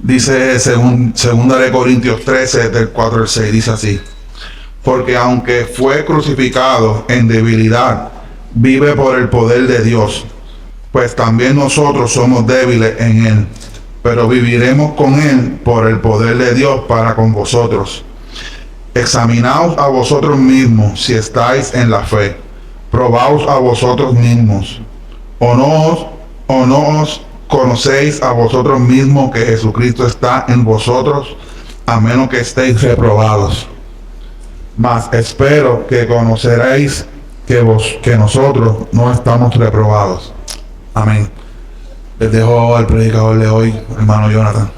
Dice segunda de Corintios 13, del 4 al 6, dice así: porque aunque fue crucificado en debilidad, vive por el poder de Dios, pues también nosotros somos débiles en él, pero viviremos con él por el poder de Dios para con vosotros. Examinaos a vosotros mismos si estáis en la fe. Probaos a vosotros mismos. ¿O no os conocéis a vosotros mismos que Jesucristo está en vosotros, a menos que estéis reprobados? Mas espero que conoceréis que nosotros no estamos reprobados. Amén. Les dejo al predicador de hoy, hermano Jonathan.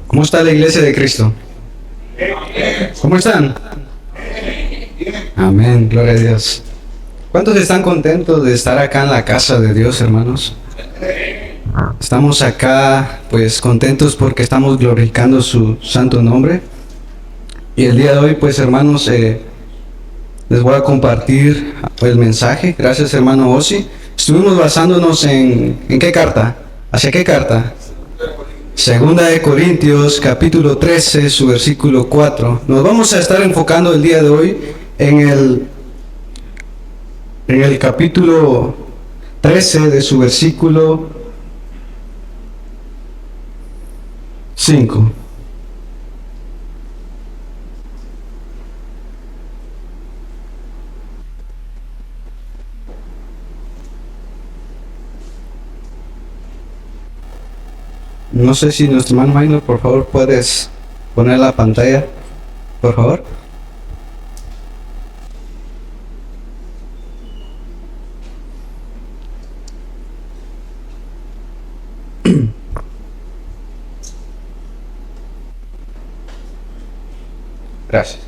¿Cómo está la iglesia de Cristo? ¿Cómo están? Amén, gloria a Dios. ¿Cuántos están contentos de estar acá en la casa de Dios, hermanos? Estamos acá, pues, contentos porque estamos glorificando su santo nombre. Y el día de hoy, pues, hermanos, les voy a compartir el mensaje. Gracias, hermano Osi. Estuvimos basándonos ¿en qué carta? ¿Hacia qué carta? Segunda de Corintios, capítulo 13, su versículo 4. Nos vamos a estar enfocando el día de hoy en el capítulo 13 de su versículo 5. No sé si nuestro hermano Maynor, por favor, puedes poner la pantalla, por favor. Gracias.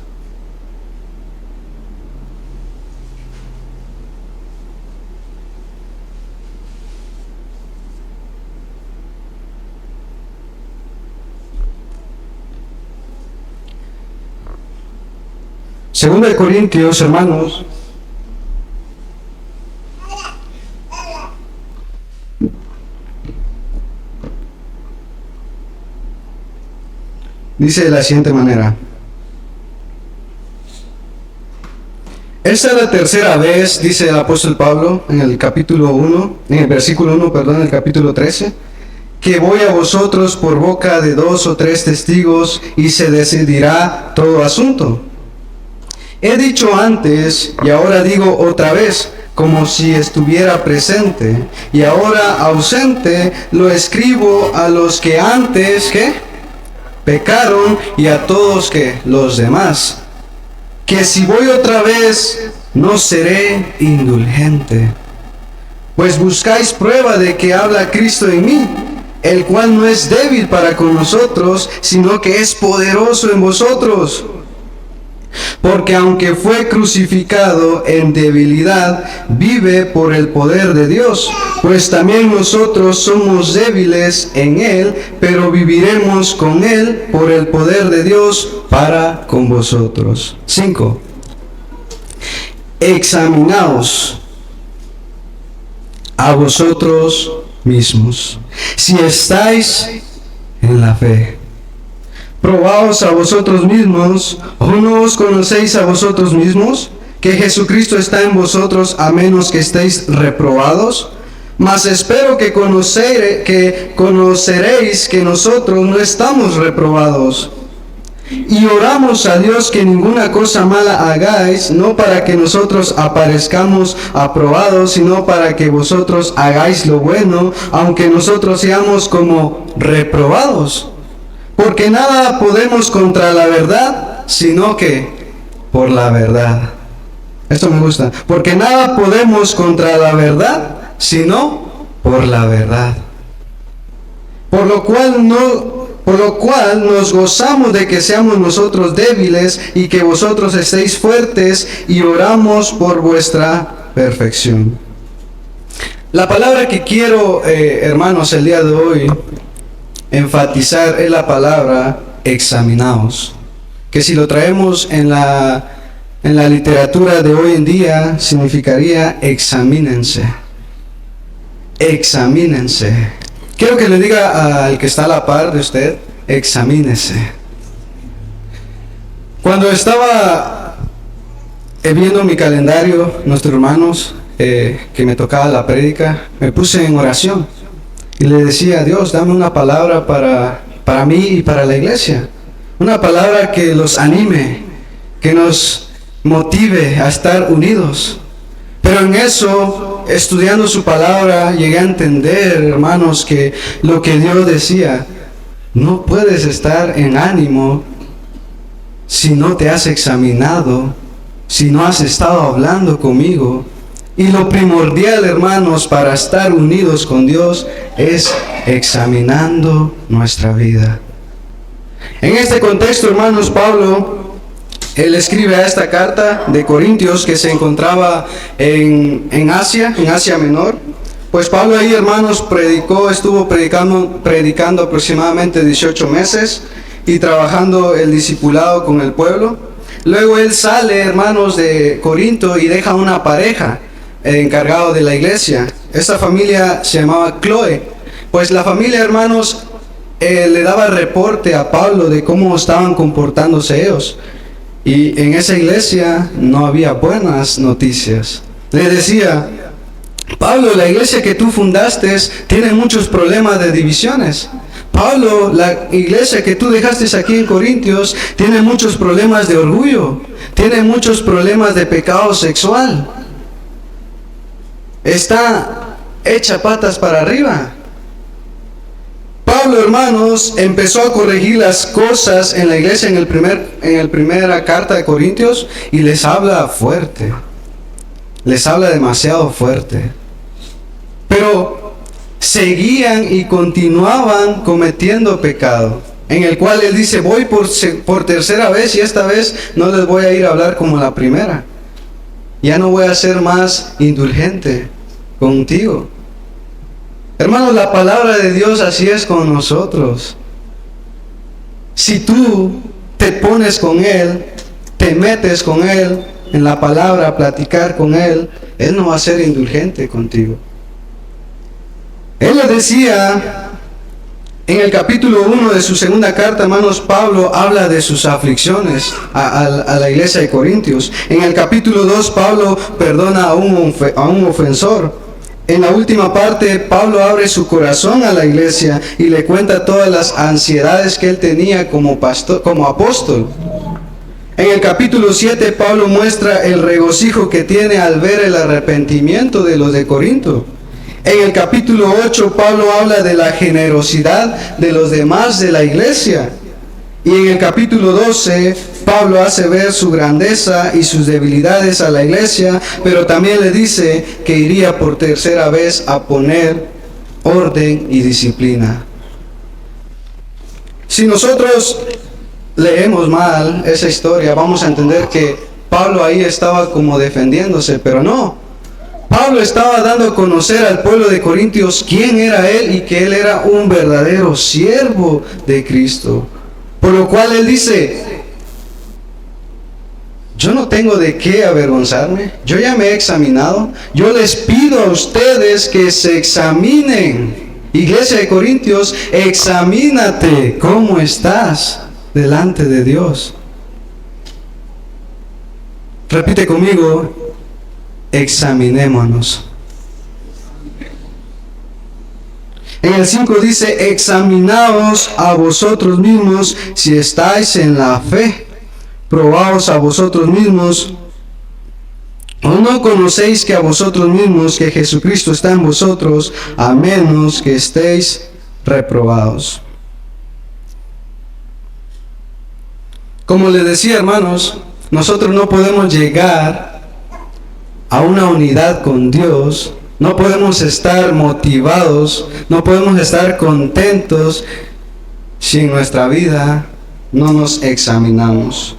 Segunda de Corintios, hermanos, dice de la siguiente manera: esta es la tercera vez, dice el apóstol Pablo en el versículo 1, perdón, el capítulo 13, que voy a vosotros por boca de 2 o 3 testigos y se decidirá todo asunto. He dicho antes y ahora digo otra vez, como si estuviera presente, y ahora ausente, lo escribo a los que antes, ¿qué? Pecaron, y a todos, ¿qué? Los demás. Que si voy otra vez, no seré indulgente. Pues buscáis prueba de que habla Cristo en mí, el cual no es débil para con nosotros, sino que es poderoso en vosotros. Porque aunque fue crucificado en debilidad, vive por el poder de Dios. Pues también nosotros somos débiles en Él, pero viviremos con Él por el poder de Dios para con vosotros. 5. Examinaos a vosotros mismos, si estáis en la fe. Probaos a vosotros mismos, ¿o no os conocéis a vosotros mismos, que Jesucristo está en vosotros, a menos que estéis reprobados? Mas espero que conoceréis que nosotros no estamos reprobados. Y oramos a Dios que ninguna cosa mala hagáis, no para que nosotros aparezcamos aprobados, sino para que vosotros hagáis lo bueno, aunque nosotros seamos como reprobados. Porque nada podemos contra la verdad, sino que por la verdad. Esto me gusta. Porque nada podemos contra la verdad, sino por la verdad. Por lo cual nos gozamos de que seamos nosotros débiles y que vosotros estéis fuertes, y oramos por vuestra perfección. La palabra que quiero, hermanos, el día de hoy enfatizar es la palabra examinaos. que si lo traemos en la literatura de hoy en día, significaría examínense. Examínense. Quiero que le diga al que está a la par de usted, examínese. Cuando estaba viendo mi calendario, nuestros hermanos, que me tocaba la prédica, me puse en oración y le decía: Dios, dame una palabra para mí y para la iglesia, una palabra que los anime, que nos motive a estar unidos. Pero en eso, estudiando su palabra, llegué a entender, hermanos, que lo que Dios decía: no puedes estar en ánimo si no te has examinado, si no has estado hablando conmigo. Y lo primordial, hermanos, para estar unidos con Dios es examinando nuestra vida. En este contexto, hermanos, Pablo, él escribe a esta carta de Corintios, que se encontraba en Asia Menor. Pues Pablo ahí, hermanos, estuvo predicando aproximadamente 18 meses y trabajando el discipulado con el pueblo. Luego él sale, hermanos, de Corinto y deja una pareja encargado de la iglesia. Esta familia se llamaba Chloe. Pues la familia, hermanos, le daba reporte a Pablo de cómo estaban comportándose ellos. Y en esa iglesia no había buenas noticias. Le decía: Pablo, la iglesia que tú fundaste tiene muchos problemas de divisiones. Pablo, la iglesia que tú dejaste aquí en Corintios tiene muchos problemas de orgullo, tiene muchos problemas de pecado sexual. Está hecha patas para arriba. Pablo, hermanos, empezó a corregir las cosas en la iglesia en el primera carta de Corintios, y les habla fuerte. Les habla demasiado fuerte. Pero seguían y continuaban cometiendo pecado, en el cual él dice: voy por tercera vez, y esta vez no les voy a ir a hablar como la primera. Ya no voy a ser más indulgente contigo. Hermanos, la palabra de Dios así es con nosotros. Si tú te pones con Él, te metes con Él en la palabra, a platicar con Él, Él no va a ser indulgente contigo. Él le decía en el capítulo 1 de su segunda carta, hermanos, Pablo habla de sus aflicciones a la iglesia de Corintios. En el capítulo 2, Pablo perdona a un ofensor. En la última parte, Pablo abre su corazón a la iglesia y le cuenta todas las ansiedades que él tenía como apóstol. En el capítulo 7, Pablo muestra el regocijo que tiene al ver el arrepentimiento de los de Corinto. En el capítulo 8, Pablo habla de la generosidad de los demás de la iglesia. Y en el capítulo 12, Pablo hace ver su grandeza y sus debilidades a la iglesia, pero también le dice que iría por tercera vez a poner orden y disciplina. Si nosotros leemos mal esa historia, vamos a entender que Pablo ahí estaba como defendiéndose, pero no. Pablo estaba dando a conocer al pueblo de Corintios quién era él y que él era un verdadero siervo de Cristo. Por lo cual él dice: yo no tengo de qué avergonzarme, yo ya me he examinado, yo les pido a ustedes que se examinen. Iglesia de Corintios, examínate cómo estás delante de Dios. Repite conmigo: examinémonos. En el 5 dice: examinaos a vosotros mismos si estáis en la fe. Probaos a vosotros mismos. ¿O no conocéis que a vosotros mismos que Jesucristo está en vosotros, a menos que estéis reprobados? Como les decía, hermanos, nosotros no podemos llegar a una unidad con Dios, no podemos estar motivados, no podemos estar contentos si en nuestra vida no nos examinamos.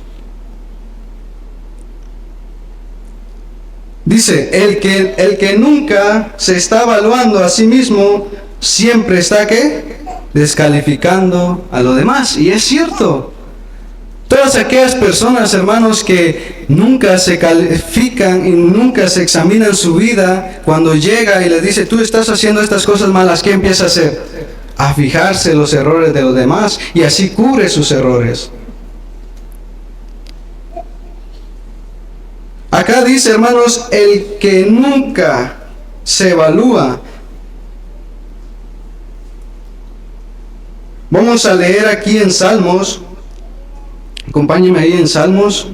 Dice: el que nunca se está evaluando a sí mismo, siempre está ¿qué? Descalificando a los demás. Y es cierto. Todas aquellas personas, hermanos, que nunca se califican y nunca se examinan su vida, cuando llega y les dice, tú estás haciendo estas cosas malas, ¿qué empieza a hacer? A fijarse los errores de los demás y así cubre sus errores. Acá dice, hermanos, el que nunca se evalúa. Vamos a leer aquí en Salmos. Acompáñenme ahí en Salmos,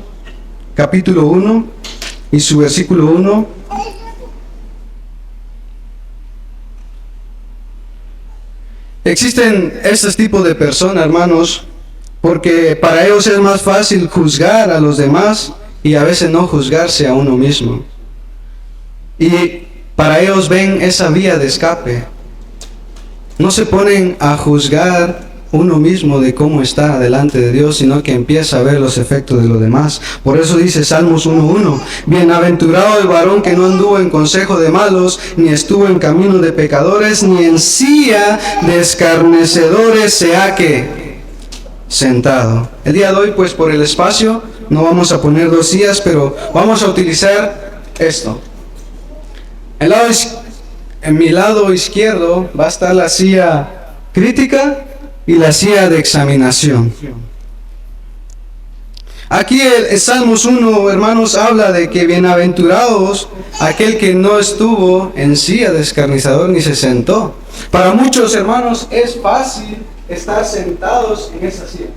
capítulo 1 y su versículo 1. Existen estos tipos de personas, hermanos, porque para ellos es más fácil juzgar a los demás y a veces no juzgarse a uno mismo. Y para ellos ven esa vía de escape. No se ponen a juzgar uno mismo de cómo está delante de Dios, sino que empieza a ver los efectos de los demás. Por eso dice Salmos 1:1, bienaventurado el varón que no anduvo en consejo de malos, ni estuvo en camino de pecadores, ni en silla de escarnecedores se ha que sentado. El día de hoy, pues por el espacio, no vamos a poner 2 sillas, pero vamos a utilizar esto. En mi lado izquierdo va a estar la silla crítica y la silla de examinación. Aquí el Salmos 1, hermanos, habla de que bienaventurados aquel que no estuvo en silla de escarnecedor ni se sentó. Para muchos, hermanos, es fácil estar sentados en esa silla.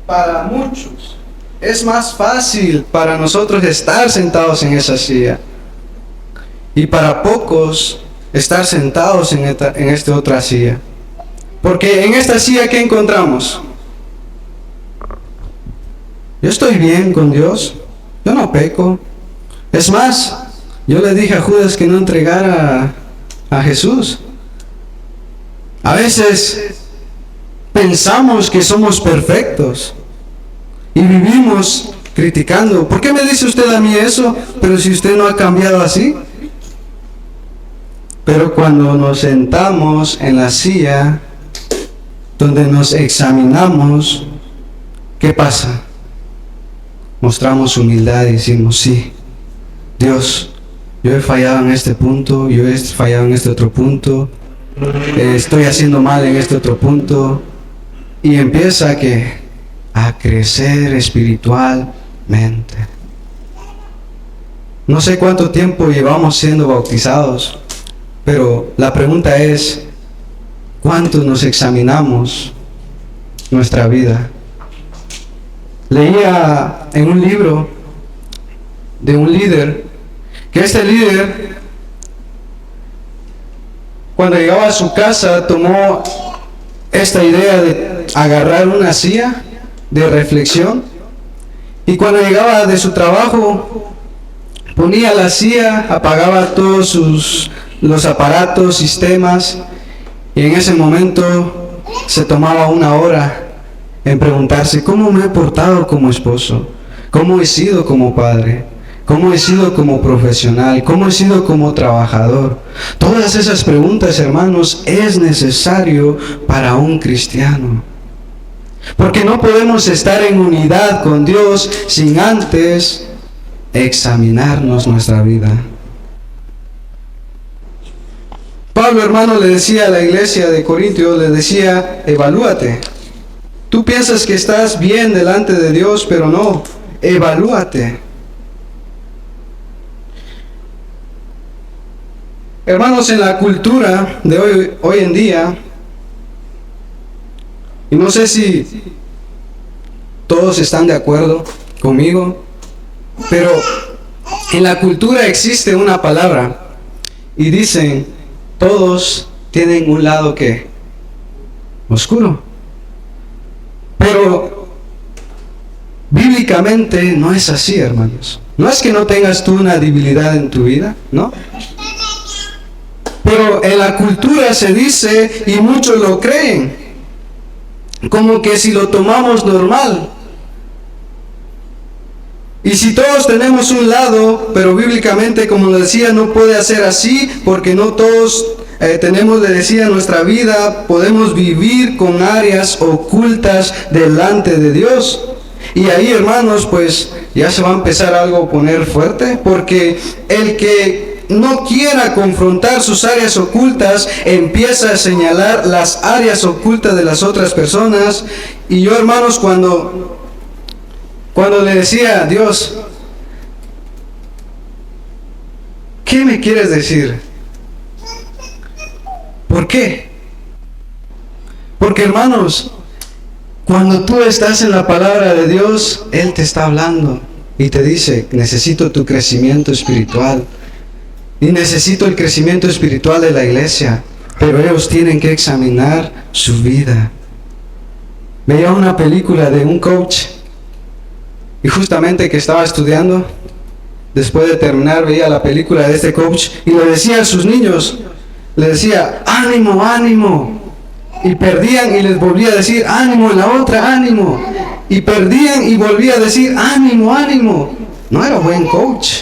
Para muchos es más fácil para nosotros estar sentados en esa silla. Y para pocos estar sentados en esta otra silla. Porque en esta silla, ¿qué encontramos? Yo estoy bien con Dios, yo no peco. Es más, yo le dije a Judas que no entregara a Jesús. A veces pensamos que somos perfectos y vivimos criticando. ¿Por qué me dice usted a mí eso? Pero si usted no ha cambiado así. Pero cuando nos sentamos en la silla donde nos examinamos, ¿qué pasa? Mostramos humildad y decimos, sí, Dios, yo he fallado en este punto, yo he fallado en este otro punto, estoy haciendo mal en este otro punto, y empieza a crecer espiritualmente. No sé cuánto tiempo llevamos siendo bautizados, pero la pregunta es, ¿cuánto nos examinamos nuestra vida? Leía en un libro de un líder, que este líder, cuando llegaba a su casa, tomó esta idea de agarrar una silla de reflexión, y cuando llegaba de su trabajo, ponía la silla, apagaba todos los aparatos, sistemas, y en ese momento se tomaba 1 hora en preguntarse, ¿cómo me he portado como esposo? ¿Cómo he sido como padre? ¿Cómo he sido como profesional? ¿Cómo he sido como trabajador? Todas esas preguntas, hermanos, es necesario para un cristiano. Porque no podemos estar en unidad con Dios sin antes examinarnos nuestra vida. Pablo, hermano, le decía a la iglesia de Corintios, le decía, evalúate. Tú piensas que estás bien delante de Dios, pero no, evalúate. Hermanos, en la cultura de hoy en día, y no sé si todos están de acuerdo conmigo, pero en la cultura existe una palabra y dicen, todos tienen un lado que oscuro. Pero bíblicamente no es así, hermanos. No es que no tengas tú una debilidad en tu vida, ¿no? Pero en la cultura se dice, y muchos lo creen, como que si lo tomamos normal. Y si todos tenemos un lado, pero bíblicamente, como lo decía, no puede ser así, porque no todos le decía, nuestra vida podemos vivir con áreas ocultas delante de Dios. Y ahí, hermanos, pues ya se va a empezar algo a poner fuerte, porque el que no quiera confrontar sus áreas ocultas empieza a señalar las áreas ocultas de las otras personas. Y yo, hermanos, cuando le decía a Dios, ¿qué me quieres decir? ¿Por qué? Porque, hermanos, cuando tú estás en la palabra de Dios, Él te está hablando y te dice, necesito tu crecimiento espiritual y necesito el crecimiento espiritual de la iglesia, pero ellos tienen que examinar su vida. Veía una película de un coach y justamente que estaba estudiando, después de terminar veía la película de este coach y le decía a sus niños, le decía, ánimo, ánimo. Y perdían y les volvía a decir, ánimo, en la otra, ánimo. Y perdían y volvía a decir, ánimo, ánimo. No era buen coach.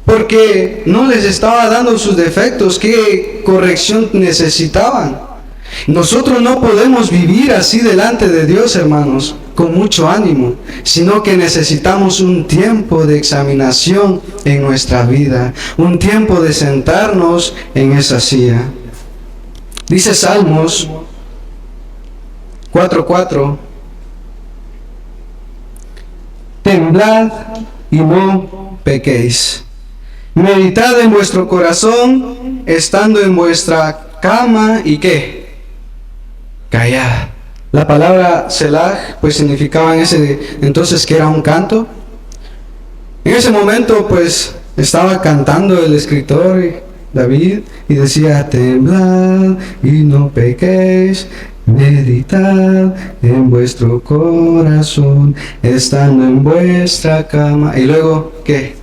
Porque no les estaba dando sus defectos, qué corrección necesitaban. Nosotros no podemos vivir así delante de Dios, hermanos, con mucho ánimo, sino que necesitamos un tiempo de examinación en nuestra vida, un tiempo de sentarnos en esa silla. Dice Salmos 4:4, temblad y no pequéis. Meditad en vuestro corazón, estando en vuestra cama, ¿y qué? Callad. La palabra Selah, pues significaba en ese entonces que era un canto. En ese momento, pues, estaba cantando el escritor David y decía, temblad y no pequéis, meditad en vuestro corazón, estando en vuestra cama. Y luego, ¿qué?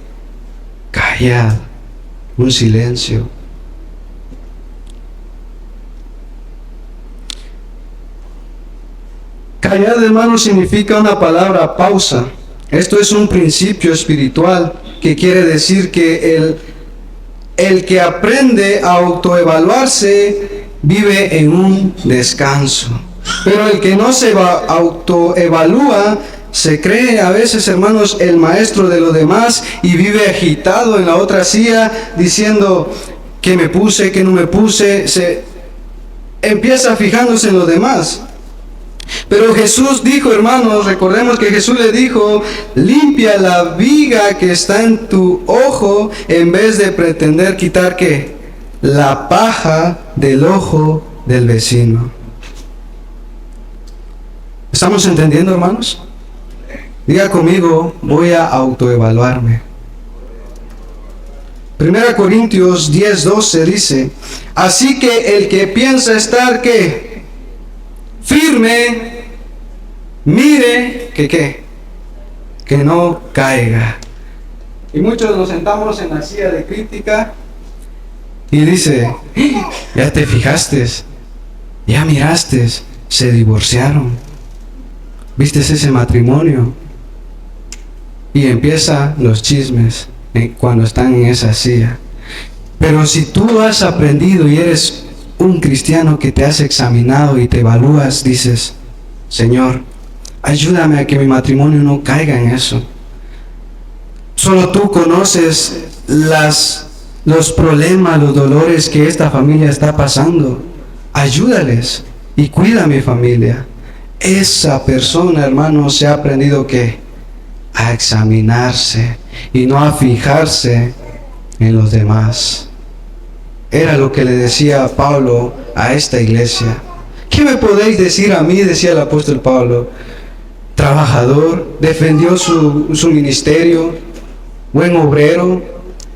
Callad, un silencio. Callad, hermano, significa una palabra pausa. Esto es un principio espiritual que quiere decir que el que aprende a autoevaluarse vive en un descanso. Pero el que no se autoevalúa se cree a veces, hermanos, el maestro de los demás y vive agitado en la otra silla diciendo que me puse, que no me puse. Se empieza fijándose en los demás. Pero Jesús dijo, hermanos, recordemos que Jesús le dijo, limpia la viga que está en tu ojo en vez de pretender quitar, ¿qué? La paja del ojo del vecino. ¿Estamos entendiendo, hermanos? Diga conmigo, voy a autoevaluarme. 1 Corintios 10:12 dice, así que el que piensa estar, ¿qué? Firme, mire que ¿qué? Que no caiga. Y muchos nos sentamos en la silla de crítica y dice, ya te fijaste, ya miraste, se divorciaron, viste ese matrimonio, y empiezan los chismes cuando están en esa silla. Pero si tú has aprendido y eres un cristiano que te has examinado y te evalúas, dices, Señor, ayúdame a que mi matrimonio no caiga en eso. Solo tú conoces los problemas, los dolores que esta familia está pasando. Ayúdales y cuida a mi familia. Esa persona, hermano, se ha aprendido que a examinarse y no a fijarse en los demás. Era lo que le decía Pablo a esta iglesia. ¿Qué me podéis decir a mí? Decía el apóstol Pablo. Trabajador, defendió su ministerio, buen obrero.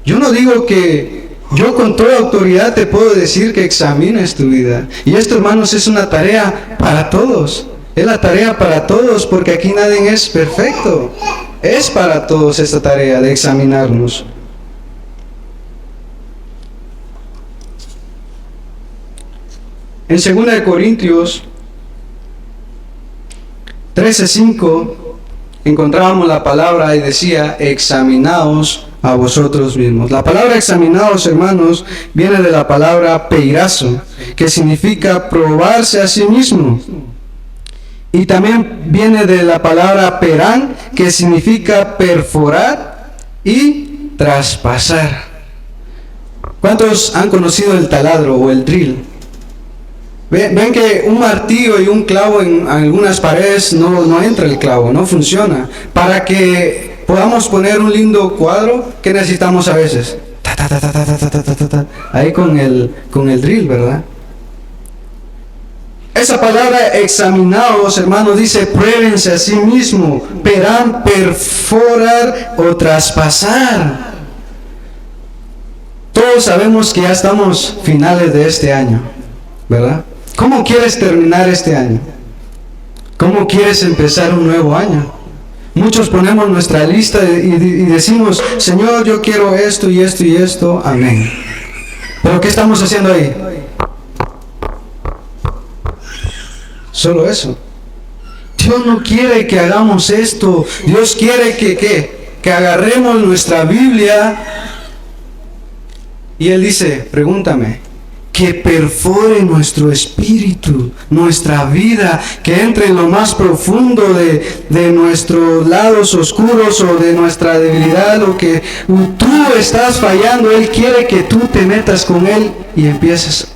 Yo no digo que yo con toda autoridad te puedo decir que examines tu vida. Y esto, hermanos, es una tarea para todos. Es la tarea para todos, porque aquí nadie es perfecto. Es para todos esta tarea de examinarnos. En 2 Corintios 13:5 encontrábamos la palabra y decía, examinaos a vosotros mismos. La palabra examinaos, hermanos, viene de la palabra peirazo, que significa probarse a sí mismo. Y también viene de la palabra perán, que significa perforar y traspasar. ¿Cuántos han conocido el taladro o el drill? Ven que un martillo y un clavo en algunas paredes no entra el clavo, no funciona. Para que podamos poner un lindo cuadro, ¿qué necesitamos a veces? Ahí con el drill, ¿verdad? Esa palabra examinaos, hermanos, dice pruébense a sí mismo, perán, perforar o traspasar. Todos sabemos que ya estamos finales de este año, ¿verdad? ¿Cómo quieres terminar este año? ¿Cómo quieres empezar un nuevo año? Muchos ponemos nuestra lista y decimos, Señor, yo quiero esto y esto y esto, amén. ¿Pero qué estamos haciendo ahí? Solo eso. Dios no quiere que hagamos esto. Dios quiere que agarremos nuestra Biblia. Y Él dice, pregúntame, que perfore nuestro espíritu, nuestra vida, que entre en lo más profundo de nuestros lados oscuros o de nuestra debilidad, lo que tú estás fallando. Él quiere que tú te metas con Él y empieces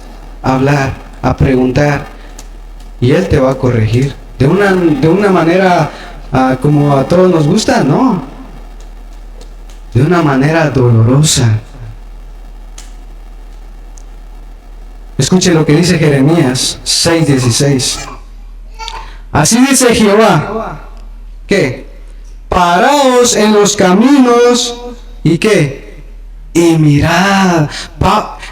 a hablar, a preguntar. Y Él te va a corregir. De una manera como a todos nos gusta, no. De una manera dolorosa. Escuche lo que dice Jeremías 6:16. Así dice Jehová. ¿Qué? Paraos en los caminos. ¿Y qué? Y mirad.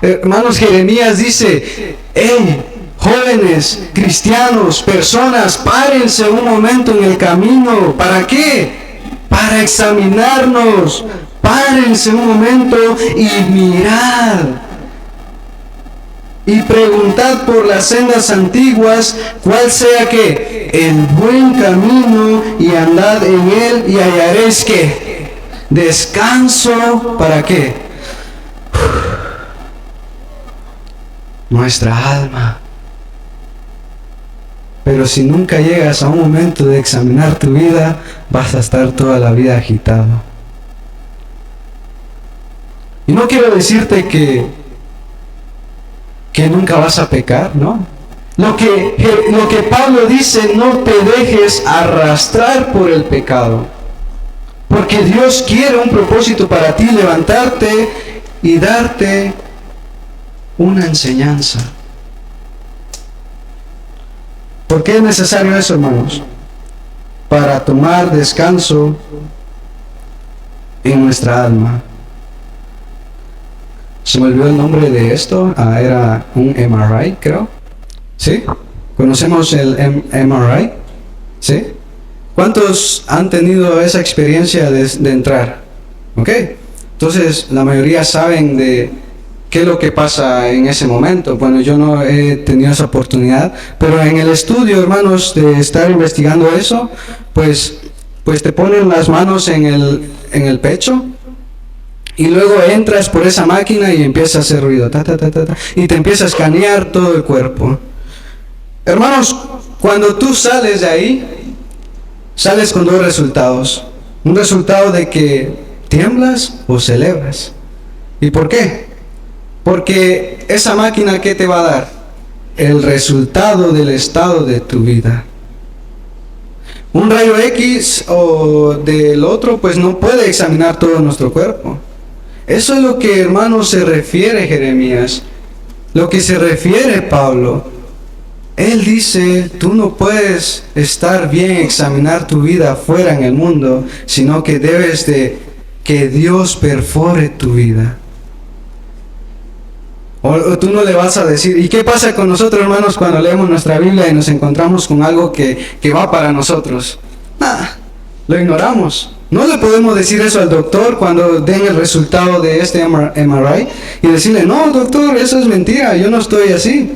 Hermanos, Jeremías dice, hey, jóvenes, cristianos, personas, párense un momento en el camino. ¿Para qué? Para examinarnos. Párense un momento y mirad. Y preguntad por las sendas antiguas, cuál sea que el buen camino, y andad en él y hallaréis que descanso. ¿Para qué? Nuestra alma. Pero si nunca llegas a un momento de examinar tu vida, vas a estar toda la vida agitado. Y no quiero decirte que nunca vas a pecar, ¿no? Lo que Pablo dice, no te dejes arrastrar por el pecado. Porque Dios quiere un propósito para ti, levantarte y darte una enseñanza. ¿Por qué es necesario eso, hermanos? Para tomar descanso en nuestra alma. Se me olvidó el nombre de esto. Era un MRI, creo. ¿Sí? ¿Conocemos el MRI? ¿Sí? ¿Cuántos han tenido esa experiencia de entrar? ¿Ok? Entonces, la mayoría saben de qué es lo que pasa en ese momento. Bueno, yo no he tenido esa oportunidad, pero en el estudio, hermanos, de estar investigando eso, pues te ponen las manos en el pecho. Y luego entras por esa máquina y empieza a hacer ruido, y te empieza a escanear todo el cuerpo. Hermanos, cuando tú sales de ahí, sales con dos resultados. Un resultado de que tiemblas o celebras. ¿Y por qué? Porque esa máquina, ¿qué te va a dar? El resultado del estado de tu vida. Un rayo X o del otro, pues no puede examinar todo nuestro cuerpo. Eso es lo que, hermanos, se refiere Jeremías, lo que se refiere Pablo. Él dice, tú no puedes estar bien, examinar tu vida afuera en el mundo, sino que debes de que Dios perfore tu vida. O tú no le vas a decir, ¿y qué pasa con nosotros, hermanos, cuando leemos nuestra Biblia y nos encontramos con algo que va para nosotros? Nada, lo ignoramos. No le podemos decir eso al doctor cuando den el resultado de este MRI y decirle, no, doctor, eso es mentira, yo no estoy así.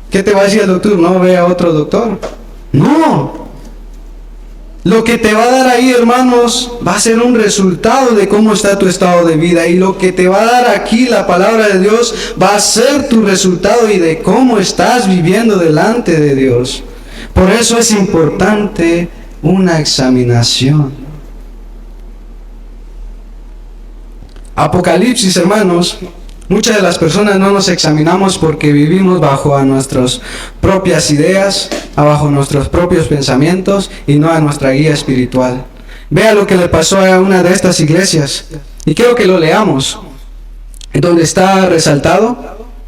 ¿Qué te va a decir el doctor? No, ve a otro doctor. No. Lo que te va a dar ahí, hermanos, va a ser un resultado de cómo está tu estado de vida. Y lo que te va a dar aquí la palabra de Dios va a ser tu resultado y de cómo estás viviendo delante de Dios. Por eso es importante una examinación. Apocalipsis, hermanos. Muchas de las personas no nos examinamos porque vivimos bajo a nuestras propias ideas, bajo nuestros propios pensamientos y no a nuestra guía espiritual. Vea lo que le pasó a una de estas iglesias y quiero que lo leamos, donde está resaltado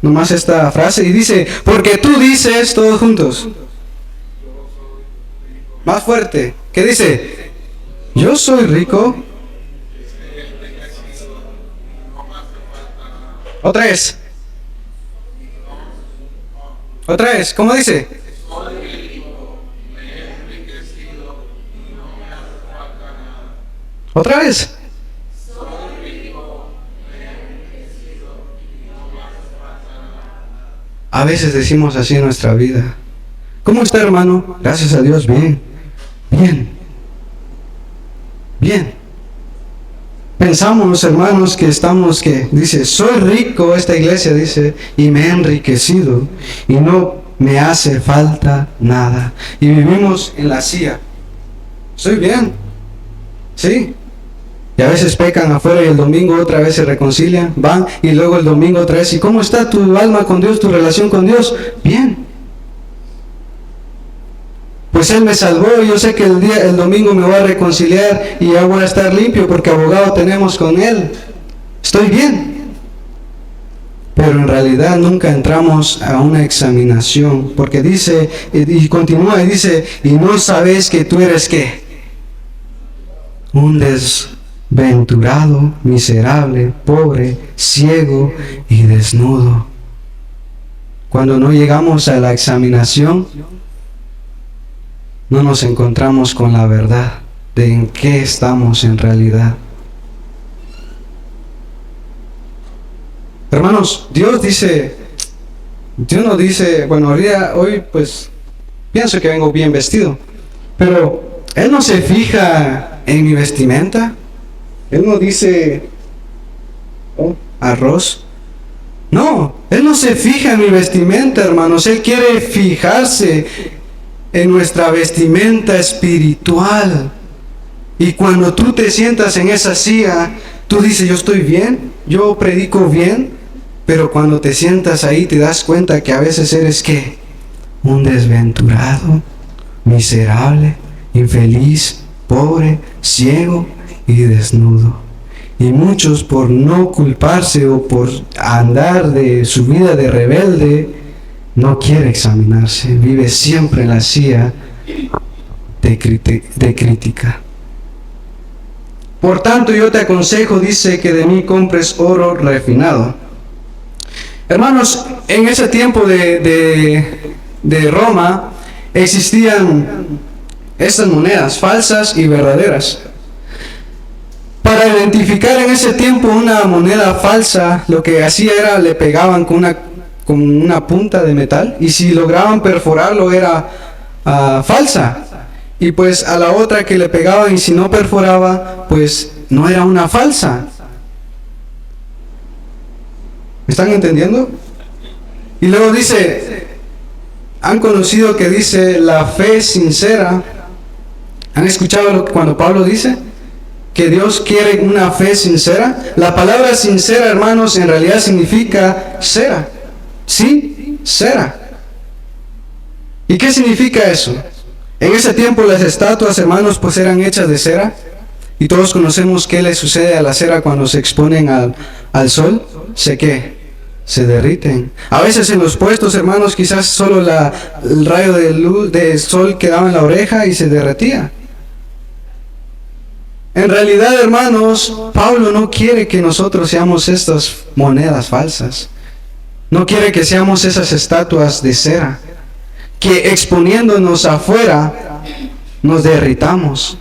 nomás esta frase y dice, porque tú dices, todos juntos, más fuerte, ¿qué dice? Yo soy rico. Otra vez. Otra vez. ¿Cómo dice? Otra vez. A veces decimos así en nuestra vida. ¿Cómo está, hermano? Gracias a Dios, bien. Bien. Bien. Pensamos, hermanos, que dice, soy rico, esta iglesia dice, y me he enriquecido, y no me hace falta nada. Y vivimos en la CIA. Estoy bien. Sí. Y a veces pecan afuera y el domingo otra vez se reconcilian, van, y luego el domingo otra vez. ¿Y cómo está tu alma con Dios, tu relación con Dios? Bien. Pues Él me salvó, yo sé que el domingo me voy a reconciliar y ya voy a estar limpio porque abogado tenemos con Él. Estoy bien. Pero en realidad nunca entramos a una examinación, porque dice, y continúa y dice, y no sabes que tú eres ¿qué? Un desventurado, miserable, pobre, ciego y desnudo. Cuando no llegamos a la examinación, no nos encontramos con la verdad de en qué estamos en realidad. Hermanos, Dios no dice, bueno, hoy pues pienso que vengo bien vestido, pero Él no se fija en mi vestimenta. Él no dice, arroz. No, Él no se fija en mi vestimenta, hermanos. Él quiere fijarse en nuestra vestimenta espiritual. Y cuando tú te sientas en esa silla, tú dices, yo estoy bien, yo predico bien, pero cuando te sientas ahí te das cuenta que a veces eres ¿qué? Un desventurado, miserable, infeliz, pobre, ciego y desnudo. Y muchos, por no culparse o por andar de su vida de rebelde, no quiere examinarse, vive siempre en la silla de crítica. Por tanto, yo te aconsejo, dice, que de mí compres oro refinado. Hermanos, en ese tiempo de Roma existían estas monedas falsas y verdaderas. Para identificar en ese tiempo una moneda falsa, lo que hacía era le pegaban con una punta de metal, y si lograban perforarlo era falsa, y pues a la otra que le pegaban y si no perforaba pues no era una falsa. ¿Me están entendiendo? Y luego dice, han conocido que dice la fe sincera. ¿Han escuchado cuando Pablo dice que Dios quiere una fe sincera? La palabra sincera, hermanos, en realidad significa cera. Sí, cera. ¿Y qué significa eso? En ese tiempo las estatuas, hermanos, pues eran hechas de cera. Y todos conocemos qué le sucede a la cera cuando se exponen al sol. Se derriten. A veces en los puestos, hermanos, quizás solo el rayo de luz del sol quedaba en la oreja y se derretía. En realidad, hermanos, Pablo no quiere que nosotros seamos estas monedas falsas. No quiere que seamos esas estatuas de cera, que exponiéndonos afuera nos derritamos.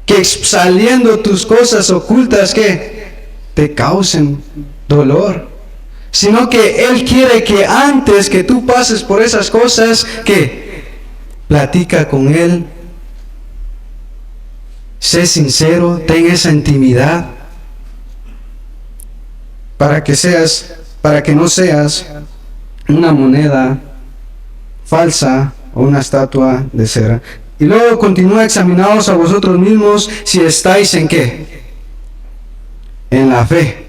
Que saliendo tus cosas ocultas que te causen dolor. Sino que Él quiere que antes que tú pases por esas cosas, que platica con Él sé sincero, ten esa intimidad, para que no seas una moneda falsa o una estatua de cera. Y luego continúa: examinaos a vosotros mismos si estáis en ¿qué? En la fe.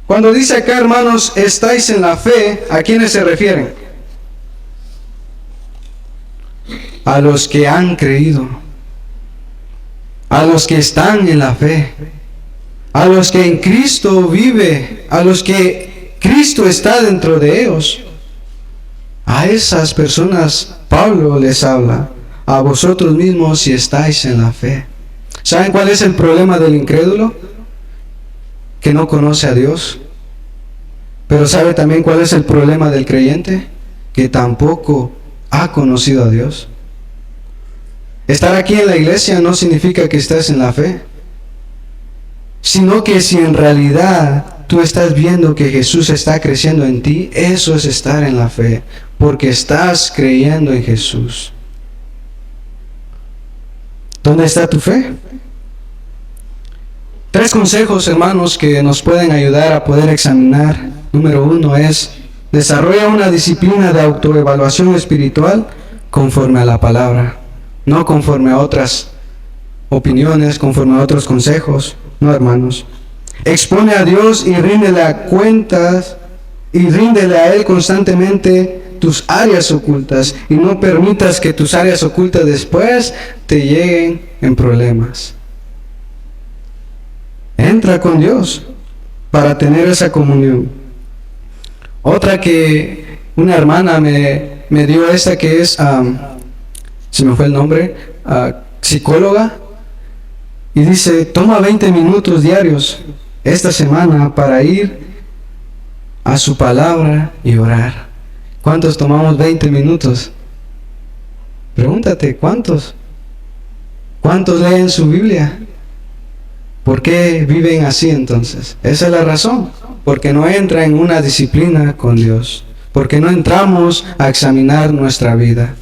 Cuando dice acá, hermanos, estáis en la fe, ¿a quiénes se refieren? A los que han creído, a los que están en la fe, a los que en Cristo vive, a los que Cristo está dentro de ellos. A esas personas Pablo les habla: a vosotros mismos si estáis en la fe. ¿Saben cuál es el problema del incrédulo? Que no conoce a Dios. Pero ¿sabe también cuál es el problema del creyente? Que tampoco ha conocido a Dios. Estar aquí en la iglesia no significa que estés en la fe, sino que si en realidad tú estás viendo que Jesús está creciendo en ti, eso es estar en la fe, porque estás creyendo en Jesús. ¿Dónde está tu fe? 3 consejos, hermanos, que nos pueden ayudar a poder examinar. Número 1 es: desarrolla una disciplina de autoevaluación espiritual conforme a la palabra, no conforme a otras opiniones, conforme a otros consejos. No, hermanos. Expone a Dios y ríndele a cuentas, y ríndele a Él constantemente tus áreas ocultas, y no permitas que tus áreas ocultas después te lleguen en problemas. Entra con Dios para tener esa comunión. Otra que una hermana me dio, esta que es, se me fue el nombre, psicóloga, y dice: toma 20 minutos diarios esta semana para ir a su palabra y orar. ¿Cuántos tomamos 20 minutos? Pregúntate, ¿cuántos? ¿Cuántos leen su Biblia? ¿Por qué viven así entonces? Esa es la razón, porque no entran en una disciplina con Dios, porque no entramos a examinar nuestra vida.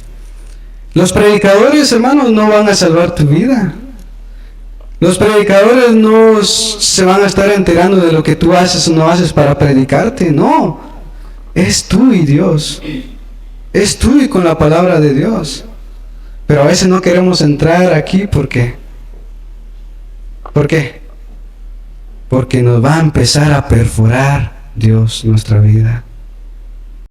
Los predicadores, hermanos, no van a salvar tu vida. Los predicadores no se van a estar enterando de lo que tú haces o no haces para predicarte, no. Es tú y Dios. Es tú y con la palabra de Dios. Pero a veces no queremos entrar aquí, ¿por qué? ¿Por qué? Porque nos va a empezar a perforar Dios nuestra vida.